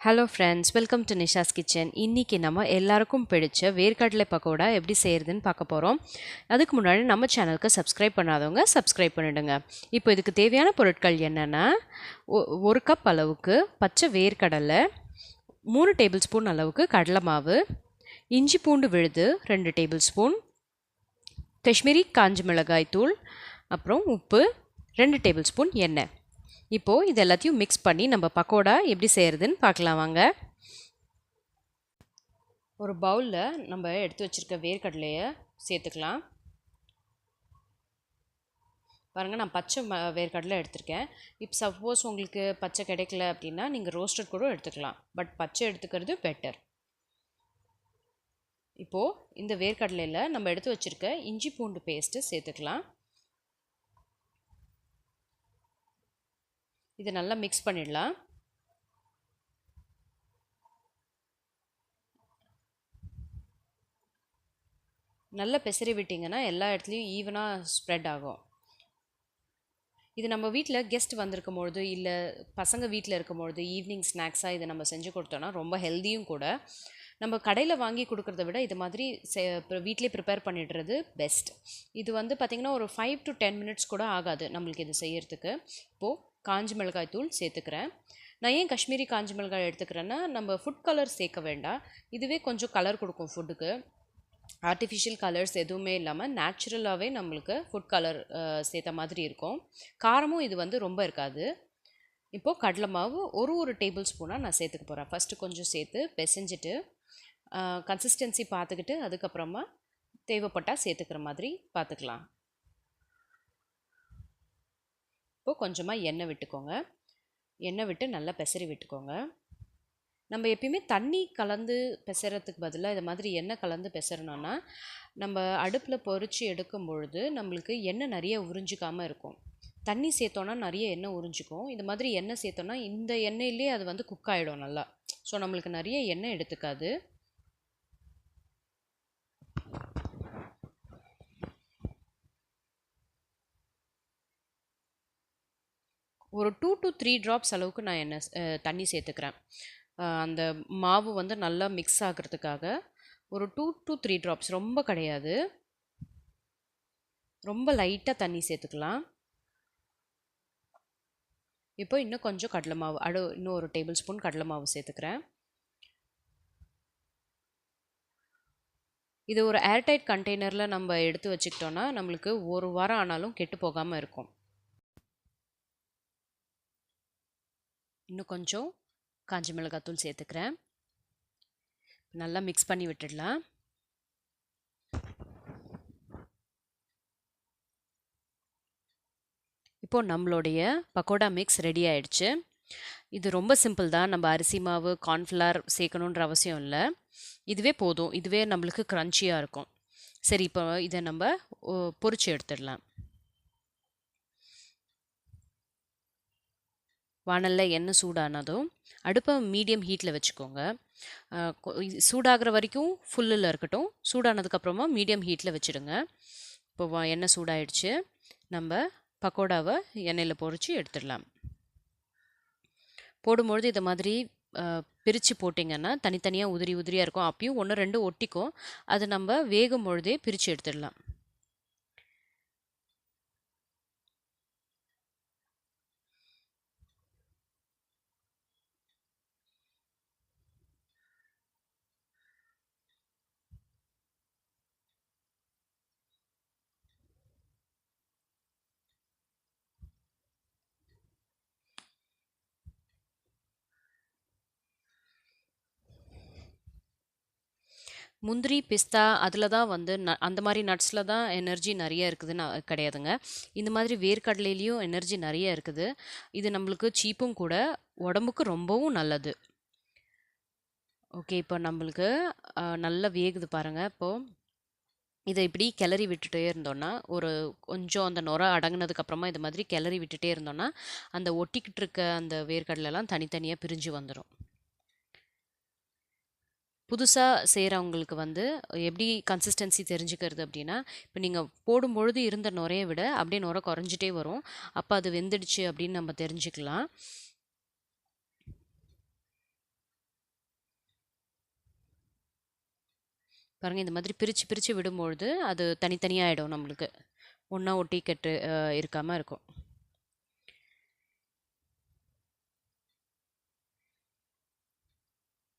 Hello friends, welcome to Nisha's kitchen. இன்றைக்கி நம்ம எல்லாருக்கும் பிடிச்ச வேர்க்கடலை பக்கோடா எப்படி செய்கிறதுன்னு பார்க்க போகிறோம். அதுக்கு முன்னாடி நம்ம சேனலுக்கு சப்ஸ்கிரைப் பண்ணாதவங்க சப்ஸ்கிரைப் பண்ணிவிடுங்க. இப்போ இதுக்கு தேவையான பொருட்கள் என்னென்னா, 1 கப் அளவுக்கு பச்சை வேர்க்கடலை, 3 டேபிள் ஸ்பூன் அளவுக்கு கடலை மாவு, இஞ்சி பூண்டு விழுது 2 டேபிள் ஸ்பூன், காஷ்மீரி காஞ்ச மிளகாய் தூள், அப்புறம் உப்பு, 2 டேபிள் ஸ்பூன் எண்ணெய். இப்போது இது எல்லாத்தையும் மிக்ஸ் பண்ணி நம்ம பக்கோடா எப்படி செய்கிறதுன்னு பார்க்கலாம் வாங்க. ஒரு பவுலில் நம்ம எடுத்து வச்சுருக்க வேர்க்கடலையை சேர்த்துக்கலாம். பாருங்கள், நான் பச்சை வேர்க்கடலை எடுத்திருக்கேன். இப்போ சப்போஸ் உங்களுக்கு பச்சை கிடைக்கல அப்படின்னா நீங்கள் ரோஸ்டட் கூட எடுத்துக்கலாம், பட் பச்சை எடுத்துக்கிறது பெட்டர். இப்போது இந்த வேர்க்கடலையில் நம்ம எடுத்து வச்சுருக்க இஞ்சி பூண்டு பேஸ்ட்டு சேர்த்துக்கலாம். இதை நல்லா மிக்ஸ் பண்ணிடலாம். நல்லா பெசரி விட்டிங்கன்னா எல்லா இடத்துலையும் ஈவனாக ஸ்ப்ரெட் ஆகும். இது நம்ம வீட்டில் கெஸ்ட் வந்திருக்கும் பொழுது, இல்லை பசங்க வீட்டில் இருக்கும் பொழுது ஈவினிங் ஸ்நாக்ஸாக இதை நம்ம செஞ்சு கொடுத்தோன்னா ரொம்ப ஹெல்த்தியும் கூட. நம்ம கடையில் வாங்கி கொடுக்குறத விட இது மாதிரி வீட்டிலே ப்ரிப்பேர் பண்ணிடுறது பெஸ்ட். இது பார்த்திங்கன்னா ஒரு 5 to 10 மினிட்ஸ் கூட ஆகாது நம்மளுக்கு இது செய்யறதுக்கு. இப்போது காஞ்ச மிளகாய் தூள் சேர்த்துக்கிறேன். நான் ஏன் காஷ்மீரி காஞ்ச மிளகாய் எடுத்துக்கிறேன்னா, நம்ம ஃபுட் கலர் சேர்க்க வேண்டாம். இதுவே கொஞ்சம் கலர் கொடுக்கும் ஃபுட்டுக்கு. ஆர்டிஃபிஷியல் கலர்ஸ் எதுவுமே இல்லாமல் நேச்சுரலாகவே நம்மளுக்கு ஃபுட் கலர் சேர்த்த மாதிரி இருக்கும். காரமும் இது ரொம்ப இருக்காது. இப்போது கடலை மாவு ஒரு டேபிள் ஸ்பூனாக நான் சேர்த்துக்க போகிறேன். ஃபஸ்ட்டு கொஞ்சம் சேர்த்து பிசைஞ்சிட்டு கன்சிஸ்டன்சி பார்த்துக்கிட்டு அதுக்கப்புறமா தேவைப்பட்டால் சேர்த்துக்கிற மாதிரி பார்த்துக்கலாம். இப்போது கொஞ்சமாக எண்ணெய் விட்டுக்கோங்க. எண்ணெய் விட்டு நல்லா பெசரி விட்டுக்கோங்க. நம்ம எப்பயுமே தண்ணி கலந்து பெசறதுக்கு பதிலாக இது மாதிரி எண்ணெய் கலந்து பெசறணுன்னா நம்ம அடுப்பில் பொரித்து எடுக்கும் பொழுது நம்மளுக்கு எண்ணெய் நிறைய உறிஞ்சிக்காமல் இருக்கும். தண்ணி சேர்த்தோன்னா நிறைய எண்ணெய் உறிஞ்சிக்கும். இது மாதிரி எண்ணெய் சேர்த்தோன்னா இந்த எண்ணெயிலே அது குக் ஆகிடும் நல்லா. ஸோ நம்மளுக்கு நிறைய எண்ணெய் எடுத்துக்காது. ஒரு 2 to 3 ட்ராப்ஸ் அளவுக்கு நான் தண்ணி சேர்த்துக்கிறேன். அந்த மாவு நல்லா மிக்ஸ் ஆகிறதுக்காக ஒரு 2 to 3 ட்ராப்ஸ், ரொம்ப கிடையாது, ரொம்ப லைட்டாக தண்ணி சேர்த்துக்கலாம். இப்போ இன்னும் கொஞ்சம் கடலை மாவு, இன்னும் 1 டேபிள் ஸ்பூன் கடலை மாவு சேர்த்துக்கிறேன். இது ஒரு ஏர்டைட் கண்டெய்னரில் நம்ம எடுத்து வச்சுக்கிட்டோன்னா நம்மளுக்கு 1 வாரம் ஆனாலும் கெட்டு போகாமல் இருக்கும். இன்னும் கொஞ்சம் காஞ்ச மிளகாத்தூள் சேர்த்துக்கிறேன். நல்லா மிக்ஸ் பண்ணி விட்டுடலாம். இப்போது நம்மளுடைய பக்கோடா மிக்ஸ் ரெடி ஆயிடுச்சு. இது ரொம்ப சிம்பிள் தான். நம்ம அரிசி மாவு, கார்ன்ஃப்ளவர் சேர்க்கணுன்ற அவசியம் இல்லை. இதுவே போதும். இதுவே நம்மளுக்கு க்ரன்ச்சியாக இருக்கும். சரி, இப்போ இதை நம்ம பொரிச்சு எடுத்துடலாம். வானலில் எண்ணெய் சூடானதும் அடுப்பை மீடியம் ஹீட்டில் வச்சுக்கோங்க. சூடாகிற வரைக்கும் ஃபுல்லில் இருக்கட்டும். சூடானதுக்கப்புறமா மீடியம் ஹீட்டில் வச்சுடுங்க. இப்போ எண்ணெய் சூடாயிடுச்சு. நம்ம பக்கோடாவை எண்ணெயில் பொரித்து எடுத்துடலாம். போடும்பொழுது இதை மாதிரி பிரித்து போட்டிங்கன்னா தனித்தனியாக உதிரியாக இருக்கும். அப்பயும் 1 2 ஒட்டிக்கும். அது நம்ம வேகும் பொழுதே பிரித்து எடுத்துடலாம். முந்திரி, பிஸ்தா அதில் தான் அந்த மாதிரி நட்ஸில் தான் எனர்ஜி நிறைய இருக்குதுன்னு கிடையாதுங்க. இந்த மாதிரி வேர்க்கடலையிலையும் எனர்ஜி நிறைய இருக்குது. இது நம்மளுக்கு சீப்பும் கூட, உடம்புக்கு ரொம்பவும் நல்லது. ஓகே, இப்போ நம்மளுக்கு நல்லா வேகுது பாருங்கள். இப்போது இதை இப்படி கிளறி விட்டுட்டே இருந்தோன்னா, ஒரு கொஞ்சம் அந்த நுரை அடங்கினதுக்கப்புறமா இது மாதிரி கிளறி விட்டுட்டே இருந்தோன்னா அந்த ஒட்டிக்கிட்டு இருக்க அந்த வேர்க்கடலைலாம் தனித்தனியாக பிரிஞ்சு வந்துடும். புதுசாக செய்கிறவங்களுக்கு எப்படி கன்சிஸ்டன்சி தெரிஞ்சுக்கிறது அப்படின்னா, இப்போ நீங்கள் போடும்பொழுது இருந்த நுரையை விட அப்படியே நுரை குறைஞ்சிட்டே வரும். அப்போ அது வெந்துடுச்சு அப்படின்னு நம்ம தெரிஞ்சுக்கலாம். பாருங்கள், இந்த மாதிரி பிரித்து பிரித்து விடும்பொழுது அது தனித்தனியாகிடும், நம்மளுக்கு ஒன்றா ஒட்டி கெட்டு இருக்காமல் இருக்கும்.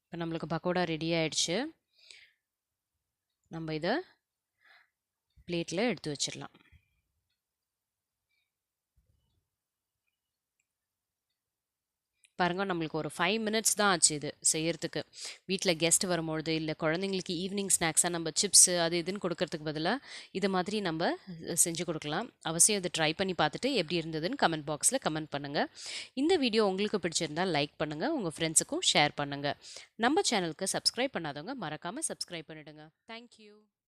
இப்போ நம்மளுக்கு பக்கோடா ரெடி ஆகிடுச்சு. நம்ம இதை பிளேட்டில் எடுத்து வச்சிடலாம். பாருங்க, நம்மளுக்கு ஒரு 5 மினிட்ஸ் தான் ஆச்சு இது செய்யறதுக்கு. வீட்டில் கெஸ்ட் வரும்பொழுது இல்லை குழந்தைங்களுக்கு ஈவினிங் ஸ்நாக்ஸாக நம்ம சிப்ஸு அது இதுன்னு கொடுக்கறதுக்கு பதிலாக இது மாதிரி நம்ம செஞ்சு கொடுக்கலாம். அவசியம் இதை ட்ரை பண்ணி பார்த்துட்டு எப்படி இருந்ததுன்னு கமெண்ட் பாக்ஸில் கமெண்ட் பண்ணுங்கள். இந்த வீடியோ உங்களுக்கு பிடிச்சிருந்தால் லைக் பண்ணுங்கள், உங்கள் ஃப்ரெண்ட்ஸுக்கும் ஷேர் பண்ணுங்கள். நம்ம சேனலுக்கு சப்ஸ்கிரைப் பண்ணாதவங்க மறக்காமல் சப்ஸ்கிரைப் பண்ணிவிடுங்க. தேங்க்யூ.